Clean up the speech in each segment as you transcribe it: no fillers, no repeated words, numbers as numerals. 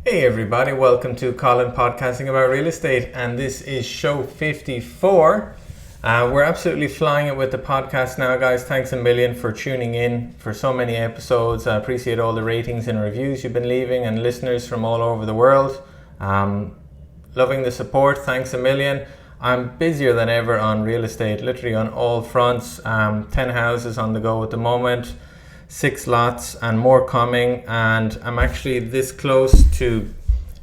Hey everybody, welcome to Colin podcasting about real estate, and this is show 54. We're absolutely flying it with the podcast now, guys. Thanks a million for tuning in for so many episodes. I appreciate all the ratings and reviews you've been leaving and listeners from all over the world. Loving the support, thanks a million. I'm busier than ever on real estate, literally on all fronts. 10 houses on the go at the moment. 6 lots and more coming, and I'm actually this close to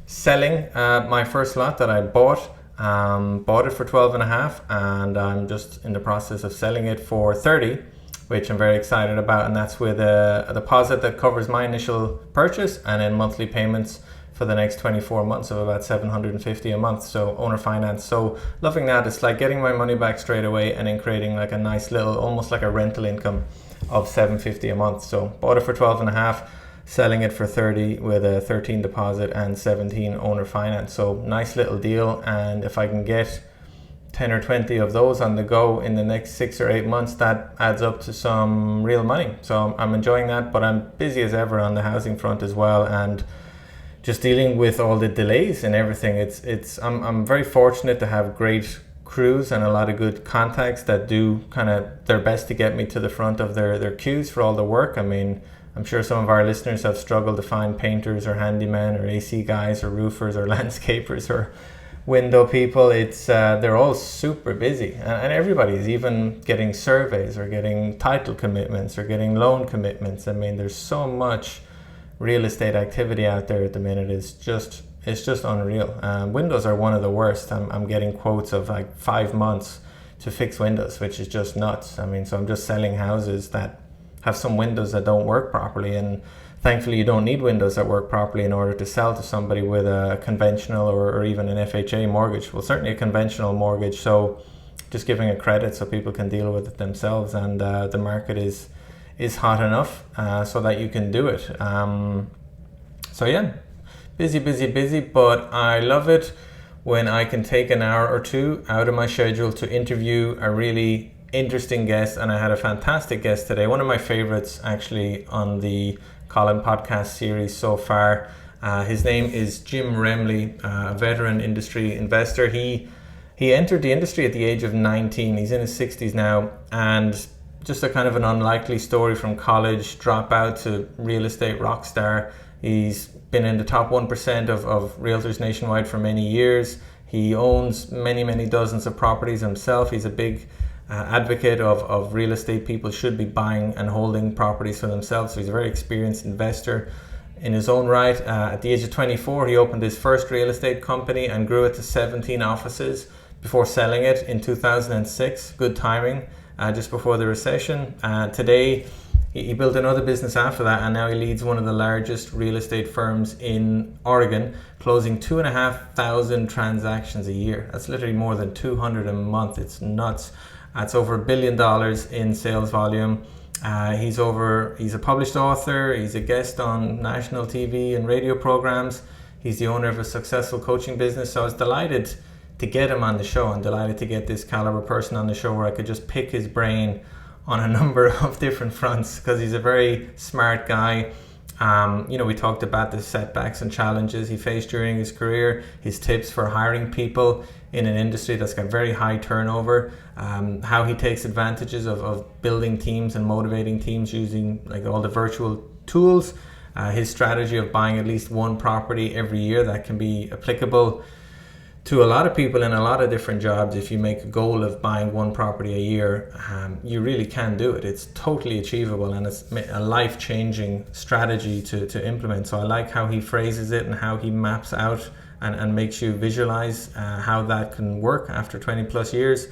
selling my first lot that I bought it for 12.5, and I'm just in the process of selling it for 30, which I'm very excited about, and that's with a deposit that covers my initial purchase and then monthly payments for the next 24 months of about $750 a month, so owner finance. So loving that. It's like getting my money back straight away and then creating like a nice little, almost like a rental income of $750 a month. So bought it for 12.5, selling it for 30 with a 13 deposit and 17 owner finance. So nice little deal, and if I can get 10 or 20 of those on the go in the next 6 or 8 months, that adds up to some real money. So I'm enjoying that, but I'm busy as ever on the housing front as well, and just dealing with all the delays and everything. I'm very fortunate to have great crews and a lot of good contacts that do kind of their best to get me to the front of their queues for all the work. I mean, I'm sure some of our listeners have struggled to find painters or handymen or AC guys or roofers or landscapers or window people. They're all super busy, and everybody's even getting surveys or getting title commitments or getting loan commitments. I mean, there's so much real estate activity out there at the minute. It's just unreal. Windows are one of the worst. I'm getting quotes of like 5 months to fix windows, which is just nuts. I mean, so I'm just selling houses that have some windows that don't work properly, and thankfully you don't need windows that work properly in order to sell to somebody with a conventional or even an FHA mortgage. Well, certainly a conventional mortgage. So just giving a credit so people can deal with it themselves, and the market is hot enough so that you can do it. So yeah, busy, but I love it when I can take an hour or two out of my schedule to interview a really interesting guest. And I had a fantastic guest today, one of my favorites actually on the Colin podcast series so far. His name is Jim Remley, a veteran industry investor. He entered the industry at the age of 19. He's in his 60s now, and just a kind of an unlikely story from college dropout to real estate rock star. He's been in the top 1% of realtors nationwide for many years. He owns many dozens of properties himself. He's a big advocate of real estate. People should be buying and holding properties for themselves. So he's a very experienced investor in his own right. At the age of 24, he opened his first real estate company and grew it to 17 offices before selling it in 2006. Good timing. Just before the recession. Today, he built another business after that, and now he leads one of the largest real estate firms in Oregon, closing 2,500 transactions a year. That's literally more than 200 a month. It's nuts. That's over $1 billion in sales volume. He's a published author. He's a guest on national TV and radio programs. He's the owner of a successful coaching business. So I was delighted to get him on the show, and delighted to get this caliber person on the show where I could just pick his brain on a number of different fronts, because he's a very smart guy. We talked about the setbacks and challenges he faced during his career, his tips for hiring people in an industry that's got very high turnover, how he takes advantages of building teams and motivating teams using like all the virtual tools, his strategy of buying at least one property every year that can be applicable to a lot of people in a lot of different jobs. If you make a goal of buying one property a year, you really can do it. It's totally achievable, and it's a life-changing strategy to implement. So I like how he phrases it and how he maps out and makes you visualize how that can work after 20 plus years.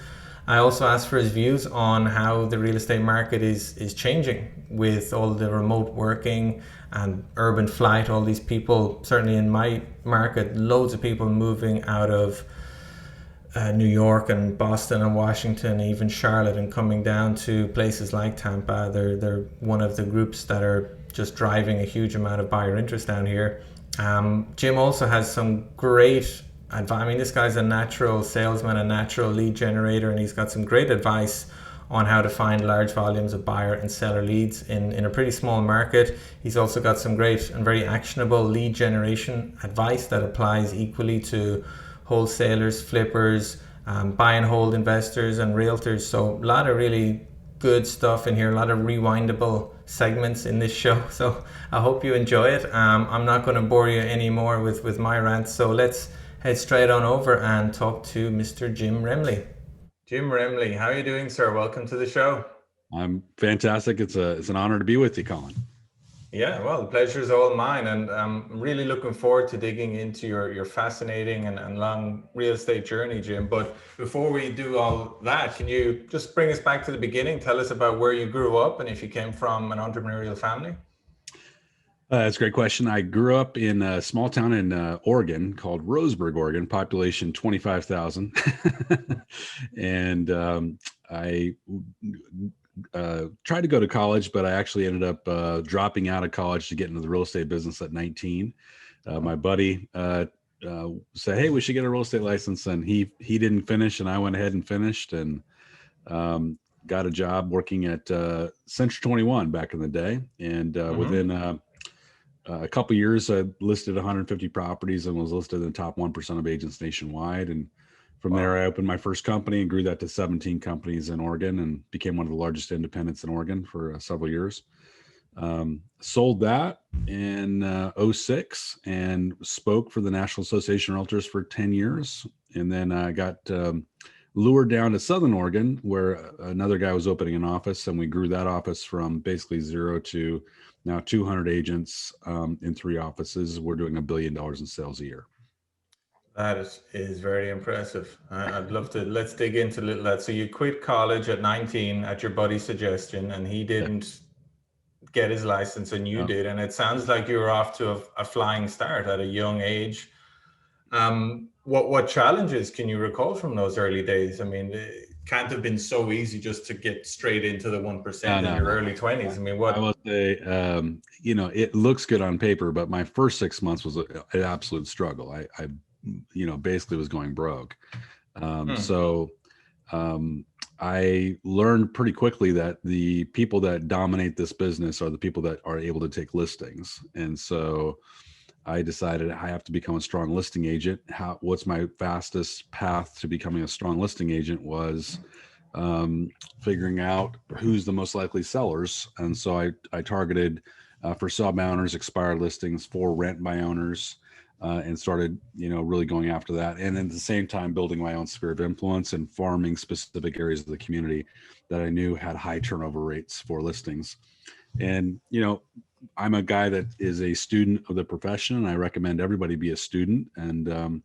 I also asked for his views on how the real estate market is changing with all the remote working and urban flight. All these people, certainly in my market, loads of people moving out of New York and Boston and Washington, even Charlotte, and coming down to places like Tampa. They're one of the groups that are just driving a huge amount of buyer interest down here. Jim also has some great advice. I mean, this guy's a natural salesman, a natural lead generator, and he's got some great advice on how to find large volumes of buyer and seller leads in a pretty small market. He's also got some great and very actionable lead generation advice that applies equally to wholesalers, flippers, buy and hold investors and realtors. So a lot of really good stuff in here, a lot of rewindable segments in this show. So I hope you enjoy it. I'm not going to bore you anymore with my rants. So let's head straight on over and talk to Mr. Jim Remley. Jim Remley, how are you doing, sir? Welcome to the show. I'm fantastic. It's an honor to be with you, Colin. Yeah, well, the pleasure is all mine, and I'm really looking forward to digging into your fascinating and long real estate journey, Jim. But before we do all that, can you just bring us back to the beginning? Tell us about where you grew up and if you came from an entrepreneurial family. That's a great question. I grew up in a small town in Oregon called Roseburg, Oregon, population 25,000. And I tried to go to college, but I actually ended up dropping out of college to get into the real estate business at 19. My buddy said, "Hey, we should get a real estate license," and he didn't finish, and I went ahead and finished, and got a job working at Century 21 back in the day. And within a couple of years, I listed 150 properties and was listed in the top 1% of agents nationwide. And from there, I opened my first company and grew that to 17 companies in Oregon and became one of the largest independents in Oregon for several years. Sold that in 06 and spoke for the National Association of Realtors for 10 years. And then I got lured down to Southern Oregon, where another guy was opening an office, and we grew that office from basically 0 to now 200 agents in 3 offices. We're doing $1 billion in sales a year. That is very impressive. I'd love to, let's dig into a little that. So you quit college at 19 at your buddy's suggestion, and he didn't get his license and you did. And it sounds like you were off to a flying start at a young age. What challenges can you recall from those early days? I mean, it can't have been so easy just to get straight into the 1% in your early 20s. I mean, what? I will say, it looks good on paper, but my first 6 months was an absolute struggle. I basically was going broke. So I learned pretty quickly that the people that dominate this business are the people that are able to take listings. And so I decided I have to become a strong listing agent. What's my fastest path to becoming a strong listing agent was figuring out who's the most likely sellers. And so I targeted for sell by owners, expired listings, for rent by owners, and started, really going after that. And at the same time, building my own sphere of influence and farming specific areas of the community that I knew had high turnover rates for listings. And, I'm a guy that is a student of the profession, and I recommend everybody be a student. And,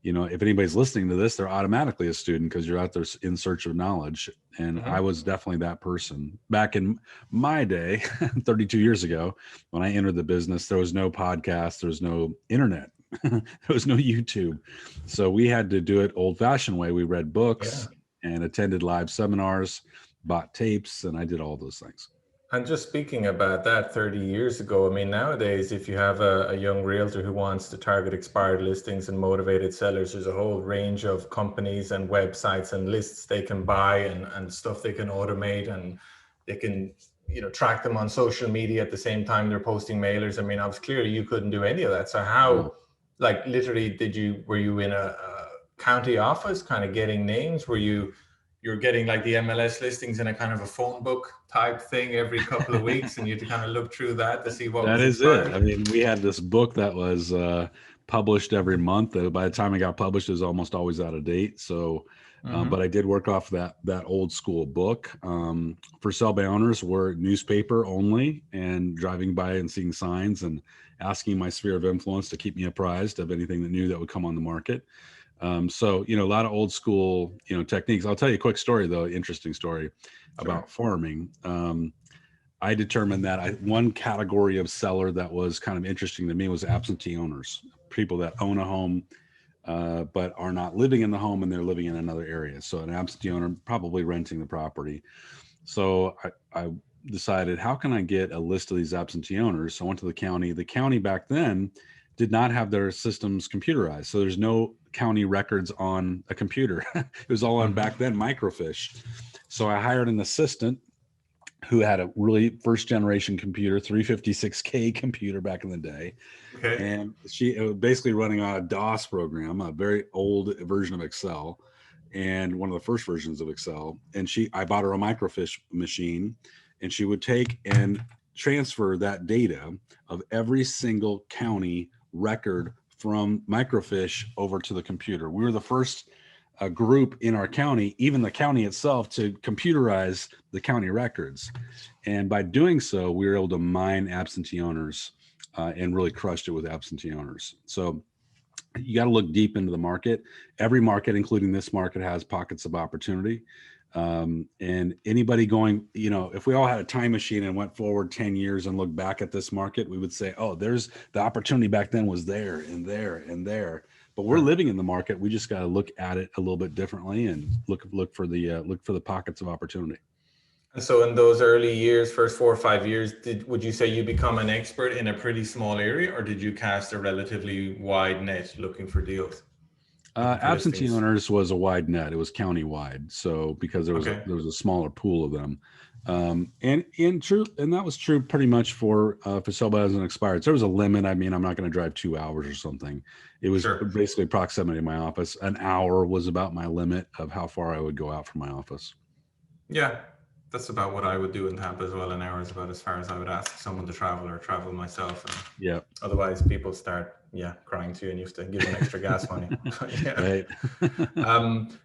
if anybody's listening to this, they're automatically a student because you're out there in search of knowledge. And I was definitely that person. Back in my day, 32 years ago, when I entered the business, there was no podcast, there was no internet, there was no YouTube. So we had to do it old-fashioned way. We read books and attended live seminars, bought tapes, and I did all those things. And just speaking about that 30 years ago, I mean, nowadays, if you have a young realtor who wants to target expired listings and motivated sellers, there's a whole range of companies and websites and lists they can buy and stuff they can automate, and they can, track them on social media at the same time they're posting mailers. I mean, obviously, clearly you couldn't do any of that. So how, literally, were you in a county office kind of getting names? You're getting like the MLS listings in a kind of a phone book type thing every couple of weeks, and you had to kind of look through that to see what that was expired? I mean, we had this book that was published every month. By the time it got published, it was almost always out of date. So, but I did work off that old school book. For sell by owners, we're newspaper only, and driving by and seeing signs and asking my sphere of influence to keep me apprised of anything that new that would come on the market. So, a lot of old school, techniques. I'll tell you a quick story, though, interesting story about farming. I determined that one category of seller that was kind of interesting to me was absentee owners, people that own a home, but are not living in the home and they're living in another area. So an absentee owner probably renting the property. So I decided, how can I get a list of these absentee owners? So I went to the county. The county back then did not have their systems computerized. So there's no county records on a computer. It was all on back then microfiche. So I hired an assistant who had a really first generation computer, 356K computer back in the day. Okay. And she was basically running on a DOS program, a very old version of Excel, and one of the first versions of Excel. And I bought her a microfiche machine, and she would take and transfer that data of every single county record from microfiche over to the computer. We were the first group in our county, even the county itself, to computerize the county records. And by doing so, we were able to mine absentee owners and really crushed it with absentee owners. So you got to look deep into the market. Every market, including this market, has pockets of opportunity. And anybody going, if we all had a time machine and went forward 10 years and looked back at this market, we would say, oh, there's the opportunity back then was there and there and there. But we're living in the market. We just got to look at it a little bit differently and look for the pockets of opportunity. And so in those early years, first 4 or 5 years, would you say you become an expert in a pretty small area, or did you cast a relatively wide net looking for deals? Absentee owners was a wide net. It was county-wide. So because there was a smaller pool of them. And that was true pretty much for sale by hasn't expired. So there was a limit. I mean, I'm not going to drive 2 hours or something. It was basically proximity to my office. An hour was about my limit of how far I would go out from my office. Yeah, that's about what I would do in Tampa as well. An hour is about as far as I would ask someone to travel or travel myself. And otherwise people start crying to you and you have to give them extra gas money. Right.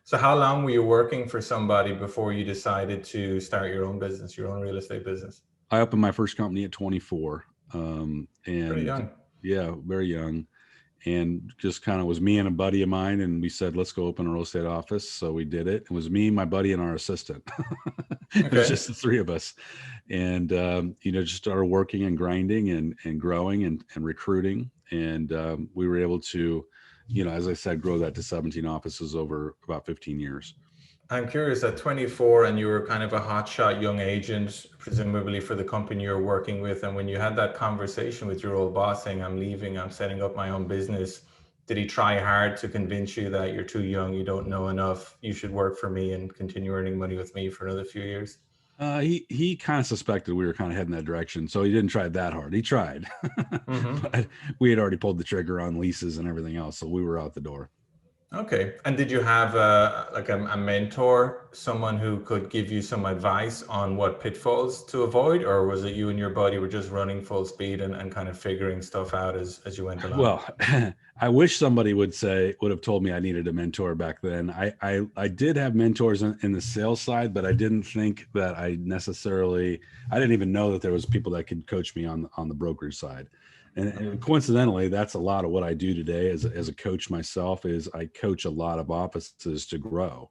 So how long were you working for somebody before you decided to start your own business, your own real estate business? I opened my first company at 24. Pretty young. Yeah, very young. And just kind of was me and a buddy of mine. And we said, let's go open a real estate office. So we did it. It was me, my buddy, and our assistant. It was just the three of us. And, just started working and grinding and growing and recruiting. And we were able to, as I said, grow that to 17 offices over about 15 years. I'm curious, at 24 and you were kind of a hotshot young agent, presumably for the company you're working with. And when you had that conversation with your old boss saying, I'm leaving, I'm setting up my own business, did he try hard to convince you that you're too young, you don't know enough, you should work for me and continue earning money with me for another few years? He kind of suspected we were kind of heading that direction. So he didn't try that hard. He tried, but we had already pulled the trigger on leases and everything else. So we were out the door. Okay. And did you have a mentor, someone who could give you some advice on what pitfalls to avoid? Or was it you and your buddy were just running full speed and kind of figuring stuff out as you went along? Well, I wish somebody would have told me I needed a mentor back then. I did have mentors in the sales side, but I didn't think that I didn't even know that there was people that could coach me on the brokerage side. And coincidentally, that's a lot of what I do today as a coach myself. Is I coach a lot of offices to grow,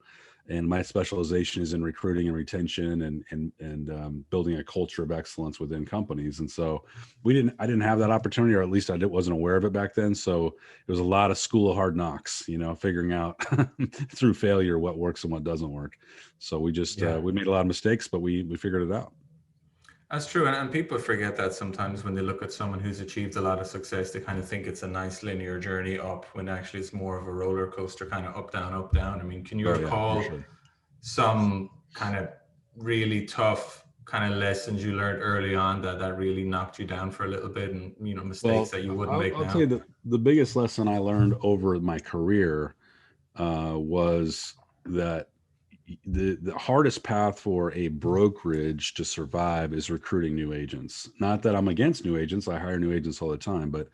and my specialization is in recruiting and retention and building a culture of excellence within companies. And so I didn't have that opportunity, or at least I wasn't aware of it back then. So it was a lot of school of hard knocks, figuring out through failure what works and what doesn't work. So we just we made a lot of mistakes, but we figured it out. That's true. And people forget that sometimes when they look at someone who's achieved a lot of success, they kind of think it's a nice linear journey up, when actually it's more of a roller coaster, kind of up, down, up, down. I mean, can you recall some kind of really tough kind of lessons you learned early on that really knocked you down for a little bit, and, mistakes that you wouldn't make now? I'll tell you the biggest lesson I learned over my career was that the hardest path for a brokerage to survive is recruiting new agents. Not that I'm against new agents. I hire new agents all the time, but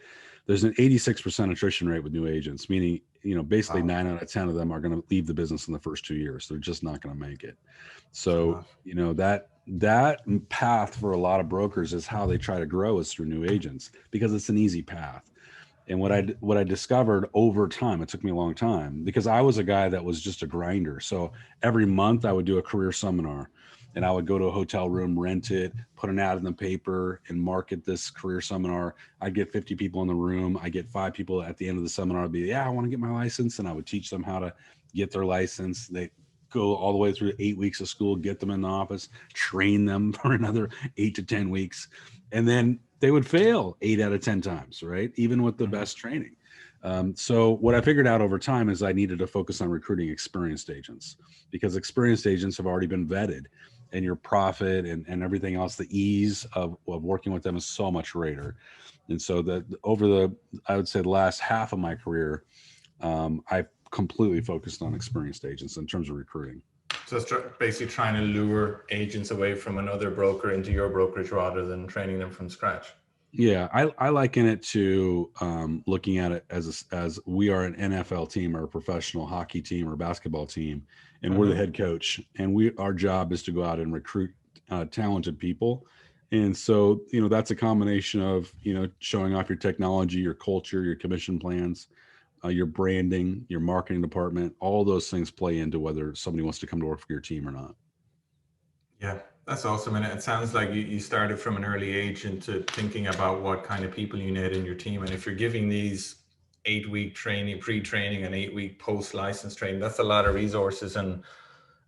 there's an 86% attrition rate with new agents, meaning, basically 9 out of 10 of them are going to leave the business in the first 2 years. They're just not going to make it. So, that path for a lot of brokers is how they try to grow, is through new agents, because it's an easy path. And what I discovered over time, it took me a long time, because I was a guy that was just a grinder. So every month I would do a career seminar, and I would go to a hotel room, rent it, put an ad in the paper, and market this career seminar. I'd get 50 people in the room. I get 5 people at the end of the seminar. I'd be, I want to get my license. And I would teach them how to get their license. They go all the way through 8 weeks of school, get them in the office, train them for another 8 to 10 weeks. And then they would fail 8 out of 10 times, right? Even with the best training. So what I figured out over time is I needed to focus on recruiting experienced agents, because experienced agents have already been vetted, and your profit and everything else, the ease of working with them is so much greater. And so I would say the last half of my career, I completely focused on experienced agents in terms of recruiting. So it's basically trying to lure agents away from another broker into your brokerage rather than training them from scratch. Yeah, I liken it to looking at it as we are an NFL team or a professional hockey team or basketball team, and we're the head coach, and our job is to go out and recruit talented people. And so, that's a combination of, showing off your technology, your culture, your commission plans, your branding, your marketing department. All those things play into whether somebody wants to come to work for your team or not. Yeah, that's awesome. And it sounds like you started from an early age into thinking about what kind of people you need in your team. And if you're giving these 8-week training, pre-training and 8-week post-license training, that's a lot of resources and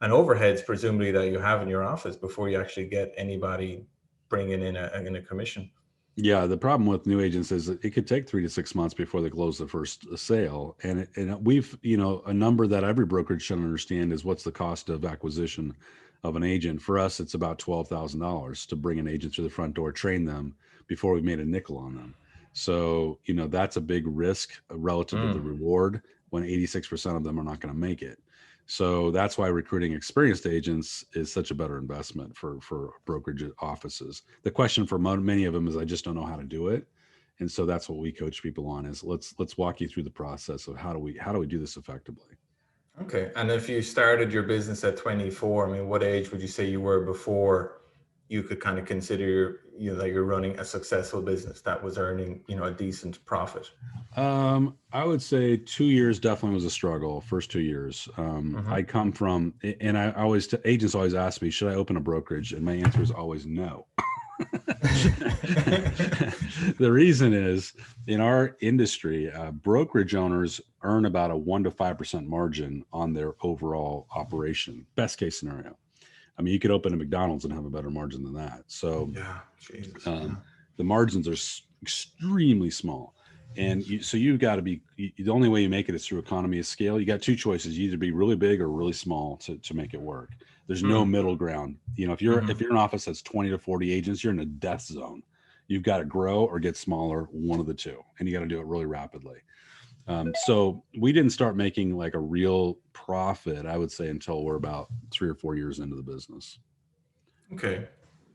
overheads, presumably, that you have in your office before you actually get anybody bringing in a commission. Yeah, the problem with new agents is that it could take 3 to 6 months before they close the first sale. And we've, a number that every brokerage should understand is what's the cost of acquisition of an agent. For us, it's about $12,000 to bring an agent to the front door, train them before we made a nickel on them. So, that's a big risk relative to the reward when 86% of them are not going to make it. So that's why recruiting experienced agents is such a better investment for brokerage offices. The question for many of them is, I just don't know how to do it. And so that's what we coach people on is let's walk you through the process of how do we do this effectively. Okay. And if you started your business at 24, I mean, what age would you say you were before you could kind of consider that you're running a successful business that was earning, a decent profit? I would say 2 years definitely was a struggle. First 2 years, I come from, and agents always ask me, should I open a brokerage? And my answer is always no. The reason is, in our industry, brokerage owners earn about a 1 to 5% margin on their overall operation. Best case scenario. I mean, you could open a McDonald's and have a better margin than that. So yeah, Jesus, the margins are extremely small. And so you've got to be, the only way you make it is through economy of scale. You got two choices. You either be really big or really small to make it work. There's no middle ground. If you're an office that's 20 to 40 agents, you're in a death zone. You've got to grow or get smaller, one of the two, and you got to do it really rapidly. So we didn't start making like a real profit, I would say, until we're about 3 or 4 years into the business. Okay.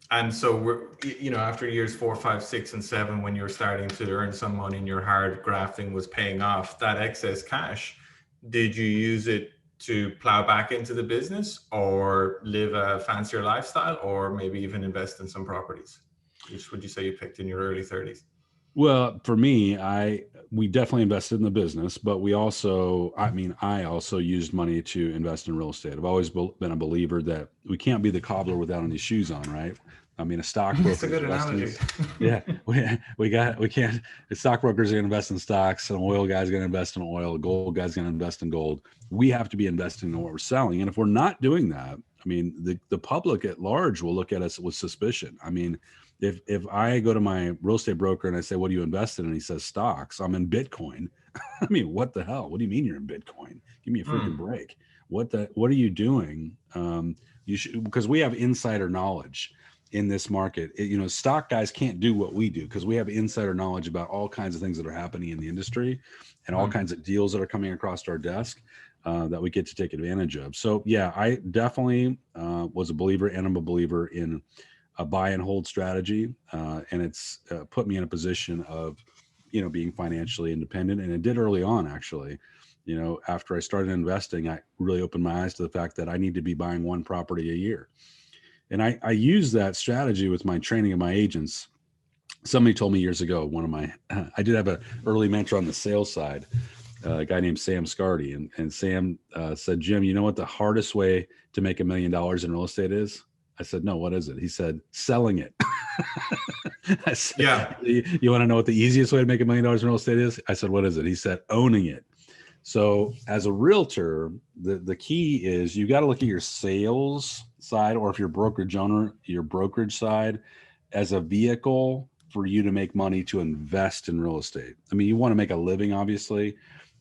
And so we're, after years 4, 5, 6, and 7, when you're starting to earn some money and your hard grafting was paying off, that excess cash, did you use it to plow back into the business or live a fancier lifestyle or maybe even invest in some properties? Which would you say you picked in your early 30s? Well, for me, we definitely invested in the business, but I also used money to invest in real estate. I've always been a believer that we can't be the cobbler without any shoes on, right? I mean, a stockbroker. That's a good analogy. Yeah, we can't. The stockbrokers are going to invest in stocks, an oil guy's going to invest in oil, a gold guy's going to invest in gold. We have to be investing in what we're selling, and if we're not doing that, I mean, the public at large will look at us with suspicion. I mean, if I go to my real estate broker and I say, "What do you invest in?" and he says stocks, I'm in Bitcoin. I mean, what the hell? What do you mean you're in Bitcoin? Give me a freaking break. What are you doing? You should, because we have insider knowledge in this market. Stock guys can't do what we do because we have insider knowledge about all kinds of things that are happening in the industry and all kinds of deals that are coming across our desk that we get to take advantage of. So yeah, I definitely was a believer, and I'm a believer in a buy and hold strategy. And it's put me in a position of, being financially independent. And it did early on, actually. After I started investing, I really opened my eyes to the fact that I need to be buying one property a year. And I use that strategy with my training of my agents. Somebody told me years ago, I did have an early mentor on the sales side, a guy named Sam Scardy. And Sam said, "Jim, you know what the hardest way to make $1 million in real estate is?" I said, "No, what is it?" He said, "Selling it." I said, "Yeah. You want to know what the easiest way to make $1 million in real estate is?" I said, "What is it?" He said, "Owning it." So as a realtor, the key is you got to look at your sales side, or if you're a brokerage owner, your brokerage side as a vehicle for you to make money to invest in real estate. I mean, you want to make a living, obviously,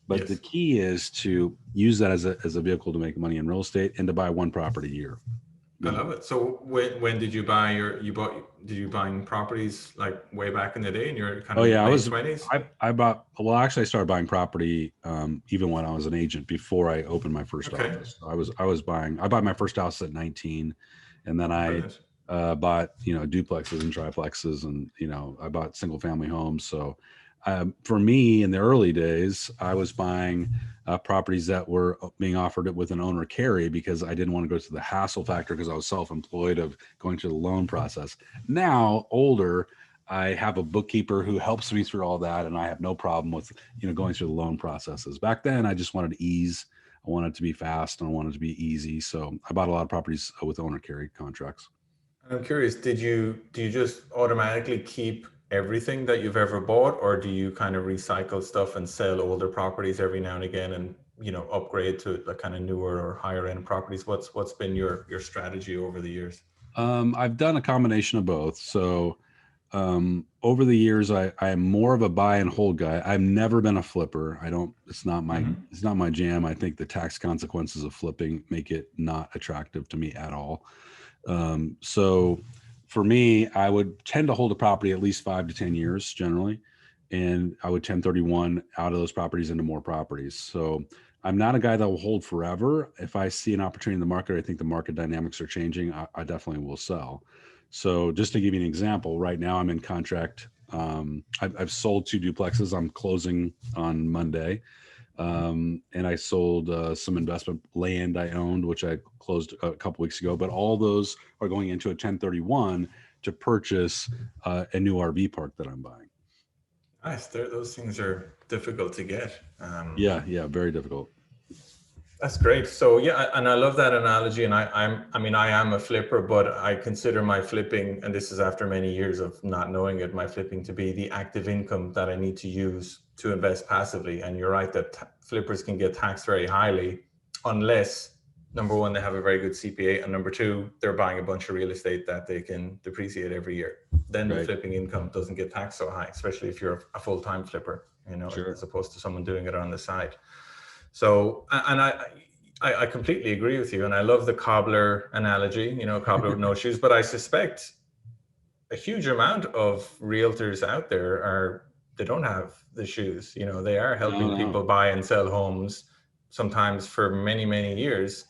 but the key is to use that as a vehicle to make money in real estate and to buy one property a year. I love it. So when did you buy did you buy properties like way back in the day in your kind of late 20s? I bought, well, actually I started buying property even when I was an agent before I opened my first office. I bought my first house at 19, and then I bought, duplexes and triplexes, and, I bought single family homes. So for me in the early days, I was buying properties that were being offered with an owner carry because I didn't want to go to the hassle factor because I was self-employed of going through the loan process. Now, older, I have a bookkeeper who helps me through all that, and I have no problem with, going through the loan processes. Back then, I just wanted ease. I wanted it to be fast, and I wanted it to be easy. So I bought a lot of properties with owner carry contracts. I'm curious, do you just automatically keep everything that you've ever bought, or do you kind of recycle stuff and sell older properties every now and again and, upgrade to the kind of newer or higher end properties? What's been your strategy over the years? I've done a combination of both. So over the years, I am more of a buy and hold guy. I've never been a flipper. It's not my jam. I think the tax consequences of flipping make it not attractive to me at all. So for me, I would tend to hold a property at least 5 to 10 years generally. And I would 1031 out of those properties into more properties. So I'm not a guy that will hold forever. If I see an opportunity in the market, I think the market dynamics are changing, I definitely will sell. So just to give you an example, right now I'm in contract. I've sold 2 duplexes. I'm closing on Monday. And I sold some investment land I owned, which I closed a couple weeks ago. But all those are going into a 1031 to purchase a new RV park that I'm buying. Nice. Those things are difficult to get. Yeah, very difficult. That's great. So yeah, and I love that analogy. And I am a flipper, but I consider my flipping, and this is after many years of not knowing it, my flipping to be the active income that I need to use to invest passively. And you're right that flippers can get taxed very highly unless, number one, they have a very good CPA, and number two, they're buying a bunch of real estate that they can depreciate every year. Then the flipping income doesn't get taxed so high, especially if you're a full-time flipper, as opposed to someone doing it on the side. So, and I completely agree with you. And I love the cobbler analogy, cobbler with no shoes, but I suspect a huge amount of realtors out there they don't have the shoes, they are helping people buy and sell homes sometimes for many, many years,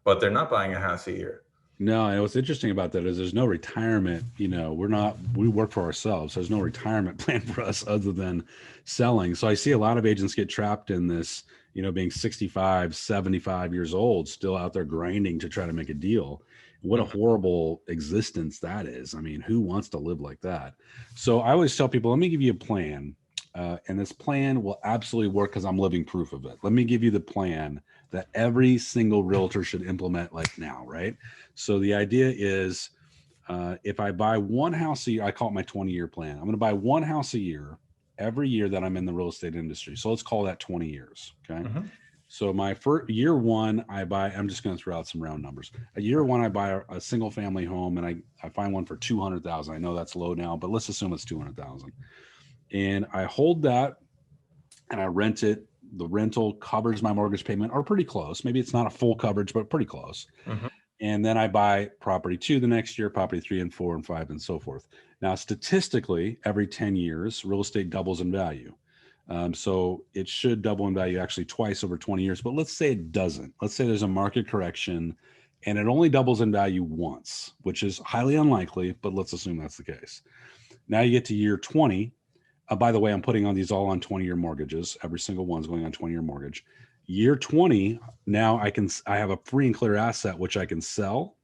but they're not buying a house a year. No, and what's interesting about that is there's no retirement. We work for ourselves. There's no retirement plan for us other than selling. So I see a lot of agents get trapped in this, being 65, 75 years old, still out there grinding to try to make a deal. What a horrible existence that is. I mean, who wants to live like that? So I always tell people, let me give you a plan. And this plan will absolutely work because I'm living proof of it. Let me give you the plan that every single realtor should implement like now, right? So the idea is if I buy one house a year, I call it my 20-year plan. I'm going to buy one house a year every year that I'm in the real estate industry. So let's call that 20 years, okay? So my first year one, I'm just going to throw out some round numbers. Year one, I buy a single family home and I find one for 200,000. I know that's low now, but let's assume it's 200,000. And I hold that and I rent it. The rental covers my mortgage payment, or pretty close. Maybe it's not a full coverage, but pretty close. And then I buy property 2 the next year, property 3 and 4 and 5 and so forth. Now, statistically, every 10 years, real estate doubles in value. So it should double in value actually twice over 20 years, but let's say it doesn't. Let's say there's a market correction and it only doubles in value once, which is highly unlikely, but let's assume that's the case. Now you get to year 20. By the way, I'm putting on these all on 20-year mortgages. Every single one's going on 20-year mortgage. Year 20, now I have a free and clear asset, which I can sell.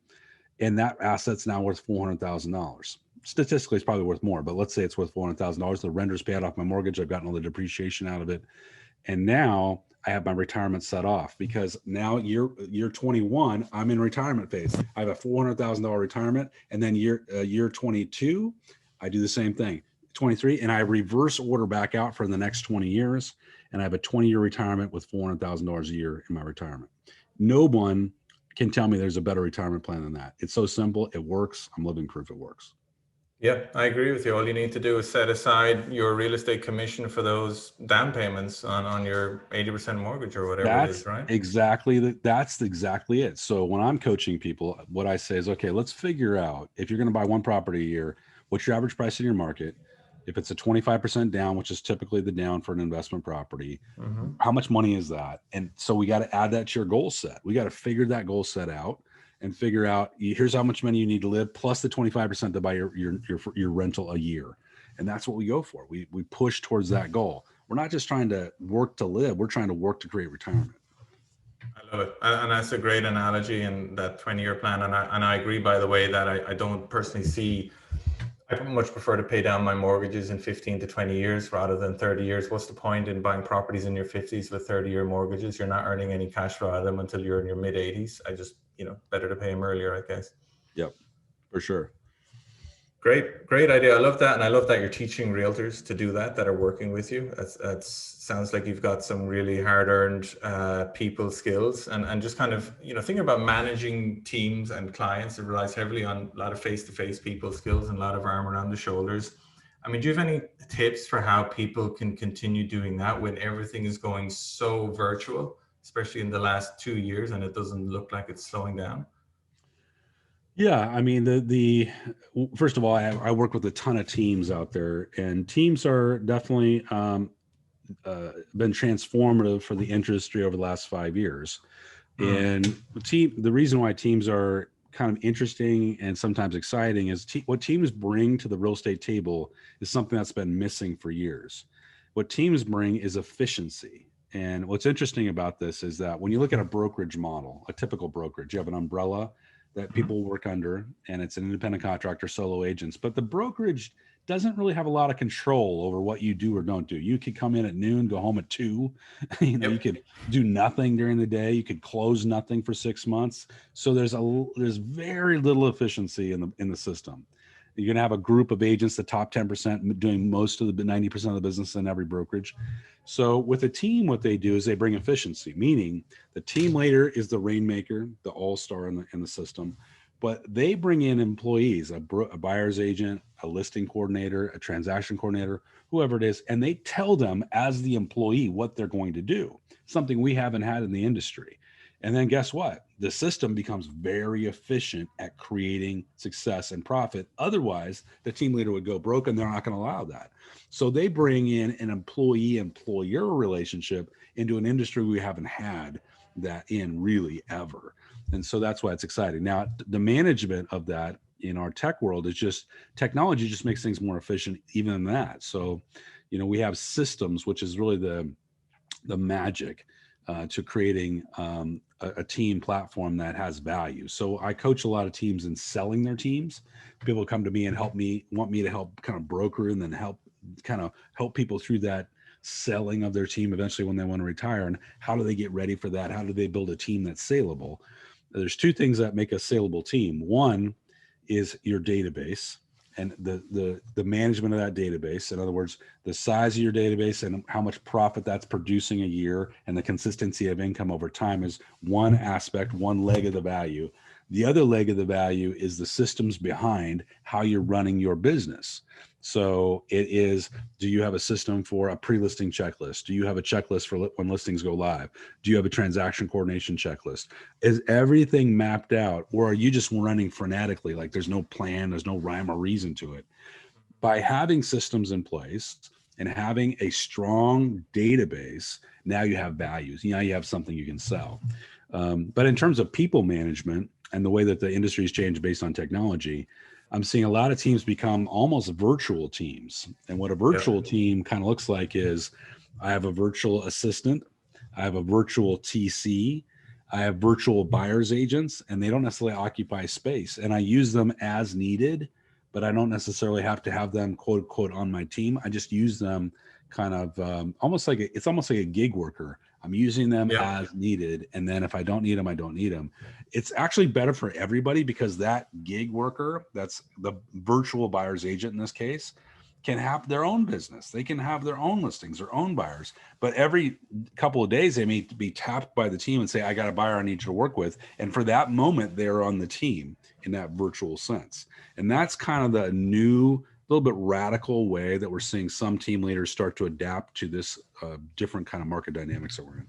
And that asset's now worth $400,000. Statistically, it's probably worth more, but let's say it's worth $400,000. The renter's paid off my mortgage. I've gotten all the depreciation out of it. And now I have my retirement set off because now year 21, I'm in retirement phase. I have a $400,000 retirement. And then year 22, I do the same thing. 23, and I reverse order back out for the next 20 years. And I have a 20-year retirement with $400,000 a year in my retirement. No one can tell me there's a better retirement plan than that. It's so simple. It works. I'm living proof it works. Yeah, I agree with you. All you need to do is set aside your real estate commission for those down payments on your 80% mortgage or whatever it is, right? That's exactly it. So when I'm coaching people, what I say is, okay, let's figure out if you're going to buy one property a year, what's your average price in your market? If it's a 25% down, which is typically the down for an investment property, Mm-hmm. how much money is that? And so we got to add that to your goal set. We got to figure that goal set out and figure out here's how much money you need to live plus the 25% to buy your rental a year. And that's what we go for. We push towards that goal. We're not just trying to work to live. We're trying to work to create retirement. I love it. And that's a great analogy in that 20-year plan. And I agree, by the way, that I don't personally see, I much prefer to pay down my mortgages in 15 to 20 years rather than 30 years. What's the point in buying properties in your 50s with 30-year mortgages? You're not earning any cash flow out of them until you're in your mid 80s. I just, better to pay them earlier, I guess. Yep, for sure. Great idea. I love that, and I love that you're teaching realtors to do that are working with you. That's sounds like you've got some really hard-earned people skills, and just kind of thinking about managing teams and clients. It relies heavily on a lot of face-to-face people skills and a lot of arm around the shoulders. I mean, do you have any tips for how people can continue doing that when everything is going so virtual, especially in the last 2 years, and it doesn't look like it's slowing down? Yeah, I mean the first of all, I work with a ton of teams out there, and teams are definitely been transformative for the industry over the last 5 years. And the reason why teams are kind of interesting and sometimes exciting is what teams bring to the real estate table is something that's been missing for years. What teams bring is efficiency. And what's interesting about this is that when you look at a brokerage model, a typical brokerage, you have an umbrella that people work under, and it's an independent contractor, solo agents. But the brokerage doesn't really have a lot of control over what you do or don't do. You could come in at noon, go home at 2. You could do nothing during the day. You could close nothing for 6 months. So there's very little efficiency in the system. You're going to have a group of agents, the top 10% doing most of the 90% of the business in every brokerage. So with a team, what they do is they bring efficiency, meaning the team leader is the rainmaker, the all-star in the system, but they bring in employees, a buyer's agent, a listing coordinator, a transaction coordinator, whoever it is, and they tell them as the employee what they're going to do, something we haven't had in the industry. And then guess what? The system becomes very efficient at creating success and profit. Otherwise, the team leader would go broke, and they're not going to allow that. So they bring in an employee-employer relationship into an industry we haven't had that in really ever. And so that's why it's exciting. Now, the management of that in our tech world is just technology just makes things more efficient even than that. So, we have systems, which is really the magic to creating a team platform that has value. So I coach a lot of teams in selling their teams. People come to me and want me to help kind of broker and then help people through that selling of their team eventually when they want to retire. And how do they get ready for that? How do they build a team that's saleable? There's 2 things that make a saleable team. One is your database and the management of that database. In other words, the size of your database and how much profit that's producing a year and the consistency of income over time is one aspect, one leg of the value. The other leg of the value is the systems behind how you're running your business. So it is, do you have a system for a pre-listing checklist? Do you have a checklist for when listings go live? Do you have a transaction coordination checklist? Is everything mapped out, or are you just running frenetically? Like there's no plan, there's no rhyme or reason to it. By having systems in place and having a strong database, now you have values. Now you have something you can sell. But in terms of people management and the way that the industry has changed based on technology, I'm seeing a lot of teams become almost virtual teams. And what a virtual team kind of looks like is I have a virtual assistant, I have a virtual TC, I have virtual buyer's agents, and they don't necessarily occupy space. And I use them as needed, but I don't necessarily have to have them quote unquote on my team. I just use them kind of almost like a gig worker. I'm using them as needed. And then if I don't need them, I don't need them. It's actually better for everybody because that gig worker, that's the virtual buyer's agent in this case, can have their own business. They can have their own listings, their own buyers. But every couple of days, they may be tapped by the team and say, I got a buyer I need you to work with. And for that moment, they're on the team in that virtual sense. And that's kind of the new, little bit radical way that we're seeing some team leaders start to adapt to this different kind of market dynamics that we're in.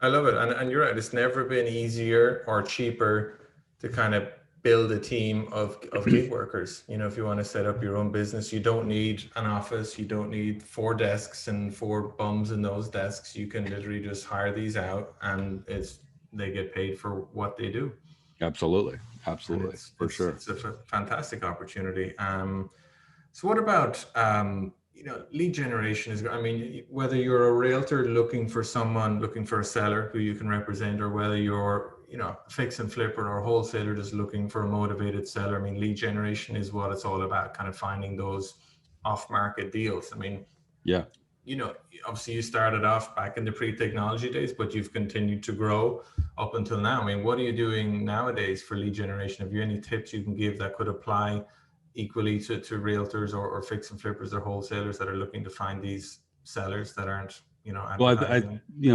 I love it. And you're right. It's never been easier or cheaper to kind of build a team of gig workers. You know, if you want to set up your own business, you don't need an office. You don't need 4 desks and 4 bums in those desks. You can literally just hire these out, and they get paid for what they do. Absolutely. Absolutely. For sure. It's a fantastic opportunity. So what about, lead generation is, I mean, whether you're a realtor looking for a seller who you can represent, or whether you're, a fix and flipper or a wholesaler just looking for a motivated seller. I mean, lead generation is what it's all about, kind of finding those off-market deals. I mean, yeah, obviously you started off back in the pre-technology days, but you've continued to grow up until now. I mean, what are you doing nowadays for lead generation? Have you any tips you can give that could apply equally to realtors or fix and flippers or wholesalers that are looking to find these sellers that aren't, well,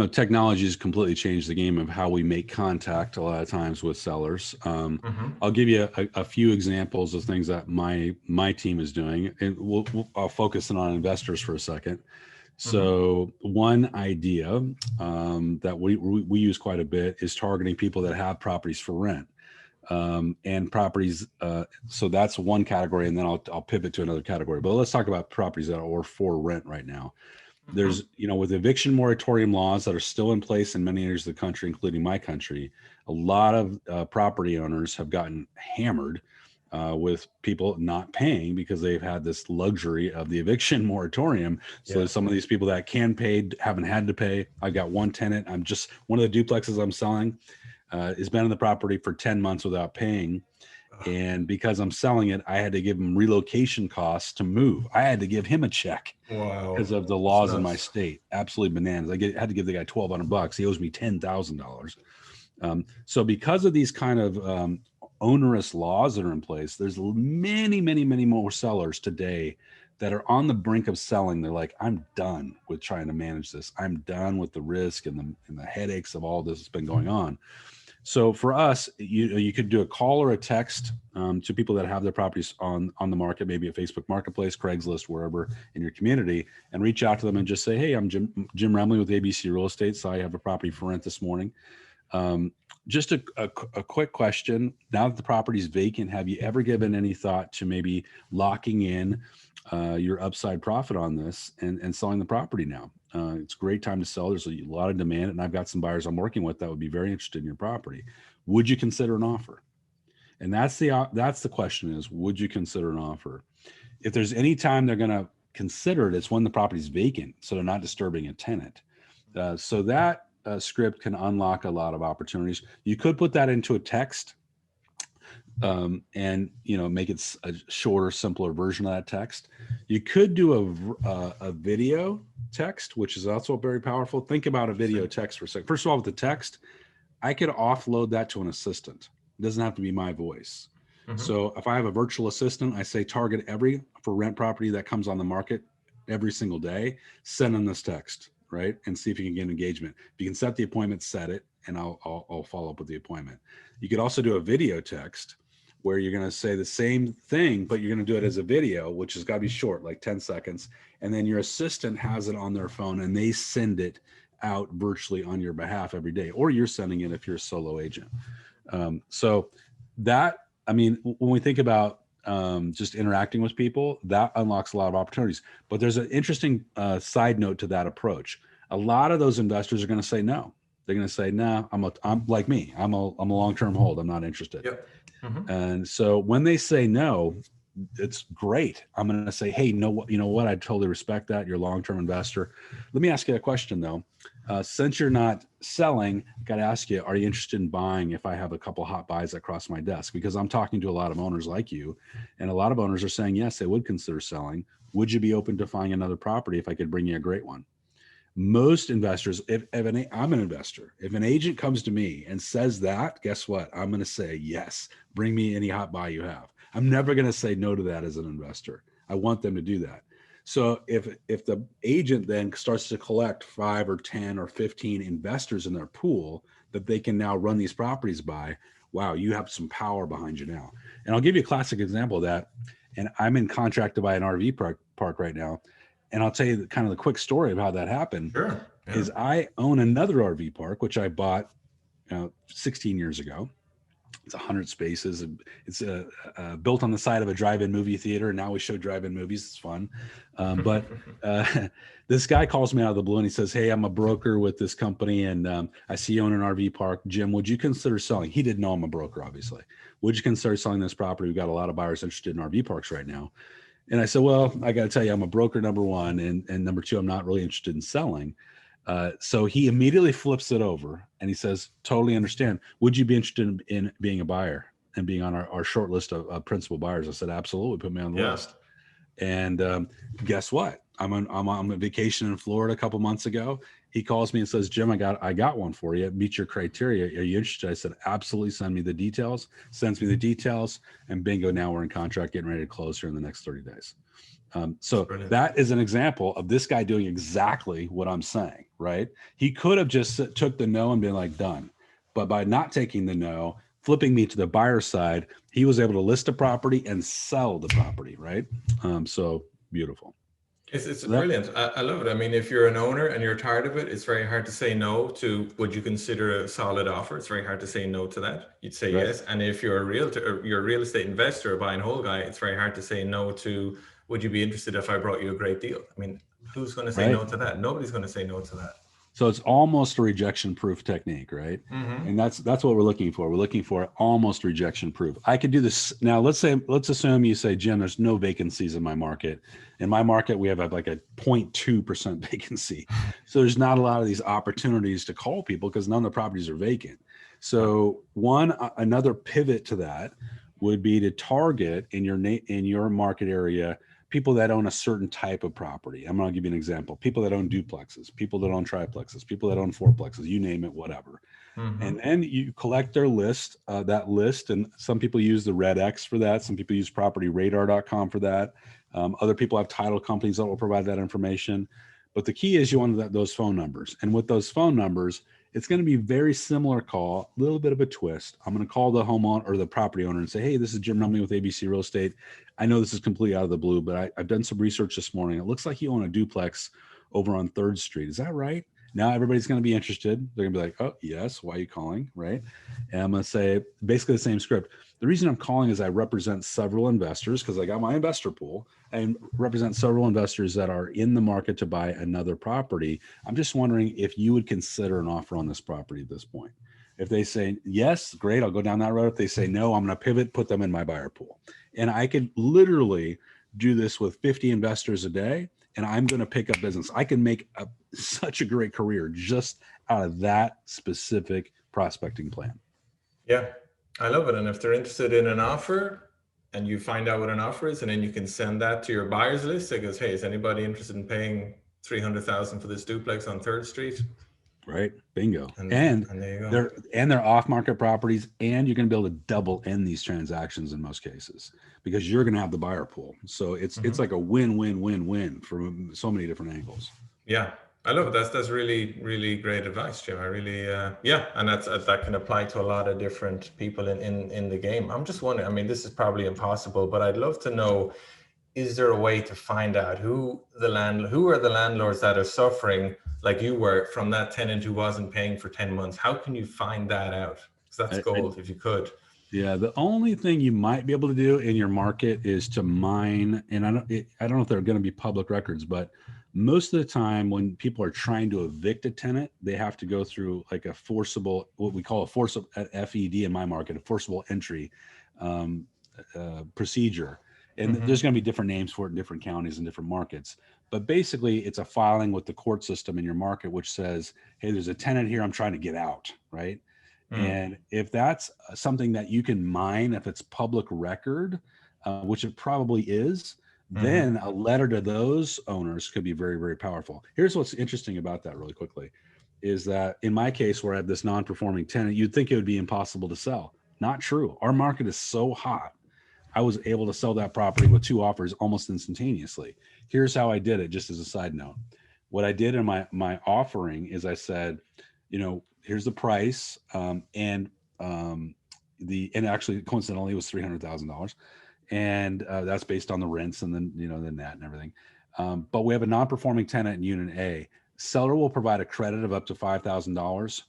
technology has completely changed the game of how we make contact a lot of times with sellers. I'll give you a few examples of things that my team is doing, and I'll focus in on investors for a second. So one idea that we use quite a bit is targeting people that have properties for rent. And properties. So that's one category, and then I'll pivot to another category. But let's talk about properties that are for rent right now. There's, with eviction moratorium laws that are still in place in many areas of the country, including my country, a lot of property owners have gotten hammered with people not paying because they've had this luxury of the eviction moratorium. So some of these people that can pay haven't had to pay. I got one tenant. One of the duplexes I'm selling has been in the property for 10 months without paying. And because I'm selling it, I had to give him relocation costs to move. I had to give him a check because of the laws in my state. Absolutely bananas. I had to give the guy $1,200. He owes me $10,000. So because of these kind of onerous laws that are in place, there's many, many, many more sellers today that are on the brink of selling. They're like, I'm done with trying to manage this. I'm done with the risk and the headaches of all this that's been going on. So for us, you could do a call or a text to people that have their properties on the market, maybe at Facebook Marketplace, Craigslist, wherever in your community, and reach out to them and just say, hey, I'm Jim Remley with ABC Real Estate. So I have a property for rent this morning. Just a quick question. Now that the property is vacant, have you ever given any thought to maybe locking in your upside profit on this and selling the property now? It's a great time to sell. There's a lot of demand, and I've got some buyers I'm working with that would be very interested in your property. Would you consider an offer? And that's the question is, would you consider an offer? If there's any time they're going to consider it, it's when the property's vacant, so they're not disturbing a tenant. So that script can unlock a lot of opportunities. You could put that into a text and make it a shorter, simpler version of that text. You could do a video text, which is also very powerful. Think about a video text for a second. First of all, with the text, I could offload that to an assistant. It doesn't have to be my voice. So if I have a virtual assistant, I say target every for rent property that comes on the market every single day, send them this text, right? And see if you can get engagement. If you can set the appointment, set it, and I'll follow up with the appointment. You could also do a video text where you're going to say the same thing, but you're going to do it as a video, which has got to be short, like 10 seconds. And then your assistant has it on their phone and they send it out virtually on your behalf every day, or you're sending it if you're a solo agent. So that, I mean, when we think about just interacting with people, that unlocks a lot of opportunities. But there's an interesting side note to that approach. A lot of those investors are going to say no. They're going to say, no, I'm like me. I'm a long-term hold. I'm not interested. Yep. And so when they say no, it's great. I'm going to say, hey, you know what? I totally respect that. You're a long-term investor. Let me ask you a question though. Since you're not selling, I got to ask you, are you interested in buying if I have a couple hot buys that cross my desk? Because I'm talking to a lot of owners like you, and a lot of owners are saying, yes, they would consider selling. Would you be open to finding another property if I could bring you a great one? Most investors, I'm an investor. If an agent comes to me and says that, guess what? I'm going to say, yes, bring me any hot buy you have. I'm never going to say no to that as an investor. I want them to do that. So if the agent then starts to collect 5 or 10 or 15 investors in their pool that they can now run these properties by, wow, you have some power behind you now. And I'll give you a classic example of that. And I'm in contract to buy an RV park right now. And I'll tell you kind of the quick story of how that happened. Sure. Yeah. Is I own another RV park, which I bought 16 years ago. It's 100 spaces. It's built on the side of a drive-in movie theater. And now we show drive-in movies. It's fun. But this guy calls me out of the blue and he says, hey, I'm a broker with this company. And I see you own an RV park. Jim, would you consider selling? He didn't know I'm a broker, obviously. Would you consider selling this property? We've got a lot of buyers interested in RV parks right now. And I said, well, I got to tell you, I'm a broker, number one. And number two, I'm not really interested in selling. So he immediately flips it over and he says, totally understand. Would you be interested in being a buyer and being on our short list of principal buyers? I said, absolutely. Put me on the list. And guess what? I'm on vacation in Florida a couple months ago. He calls me and says, Jim, I got one for you. Meet your criteria. Are you interested? I said, absolutely. Send me the details. Sends me the details. And bingo, now we're in contract, getting ready to close here in the next 30 days. So that is an example of this guy doing exactly what I'm saying, right? He could have just took the no and been like, done. But by not taking the no, flipping me to the buyer side, he was able to list a property and sell the property, right? So beautiful. It's brilliant. I love it. I mean, if you're an owner and you're tired of it, it's very hard to say no to, would you consider a solid offer? It's very hard to say no to that. You'd say yes. And if you're a realtor, or you're a real estate investor, or buy and hold guy, it's very hard to say no to, would you be interested if I brought you a great deal? I mean, who's going to say no to that? Nobody's going to say no to that. So it's almost a rejection proof technique, right? Mm-hmm. And that's what we're looking for. We're looking for almost rejection proof. I could do this now. Let's assume you say, Jim, there's no vacancies in my market. In my market, we have like a 0.2% vacancy. So there's not a lot of these opportunities to call people because none of the properties are vacant. So another pivot to that would be to target in your market area people that own a certain type of property. I'm going to give you an example. People that own duplexes, people that own triplexes, people that own fourplexes, you name it, whatever. Mm-hmm. And then you collect their list, that list. And some people use the Red X for that. Some people use propertyradar.com for that. Other people have title companies that will provide that information. But the key is you want those phone numbers. And with those phone numbers, it's going to be very similar call, a little bit of a twist. I'm going to call the homeowner or the property owner and say, hey, this is Jim Remley with ABC Real Estate. I know this is completely out of the blue, but I've done some research this morning. It looks like you own a duplex over on 3rd Street. Is that right? Now everybody's going to be interested. They're going to be like, oh, yes. Why are you calling? Right. And I'm going to say basically the same script. The reason I'm calling is I represent several investors because I got my investor pool and represent several investors that are in the market to buy another property. I'm just wondering if you would consider an offer on this property at this point. If they say yes, great, I'll go down that road. If they say no, I'm going to pivot, put them in my buyer pool. And I could literally do this with 50 investors a day, and I'm going to pick up business. I can make such a great career just out of that specific prospecting plan. Yeah, I love it. And if they're interested in an offer and you find out what an offer is, and then you can send that to your buyers list that goes, hey, is anybody interested in paying $300,000 for this duplex on 3rd Street? Right. Bingo. And there you go. They're off-market properties, and you're going to be able to double end these transactions in most cases because you're going to have the buyer pool. So it's like a win-win-win-win from so many different angles. Yeah, I love it. That's really, really great advice, Jim. I really, and that can apply to a lot of different people in the game. I'm just wondering, I mean, this is probably impossible, but I'd love to know, is there a way to find out who are the landlords that are suffering like you were from that tenant who wasn't paying for 10 months? How can you find that out? Because that's gold if you could. Yeah, the only thing you might be able to do in your market is to mine, and I don't know if they're going to be public records, but most of the time when people are trying to evict a tenant, they have to go through like a forcible, what we call a forcible FED in my market, a forcible entry procedure. And there's going to be different names for it in different counties and different markets. But basically, it's a filing with the court system in your market, which says, hey, there's a tenant here, I'm trying to get out, right? And if that's something that you can mine, if it's public record, which it probably is, then a letter to those owners could be very, very powerful. Here's what's interesting about that really quickly, is that in my case where I have this non-performing tenant, you'd think it would be impossible to sell. Not true. Our market is so hot. I was able to sell that property with 2 offers almost instantaneously. Here's how I did it, just as a side note. What I did in my offering is I said, here's the price, and actually coincidentally it was $300,000, and that's based on the rents and then the net and everything. But we have a non-performing tenant in Unit A. Seller will provide a credit of up to $5,000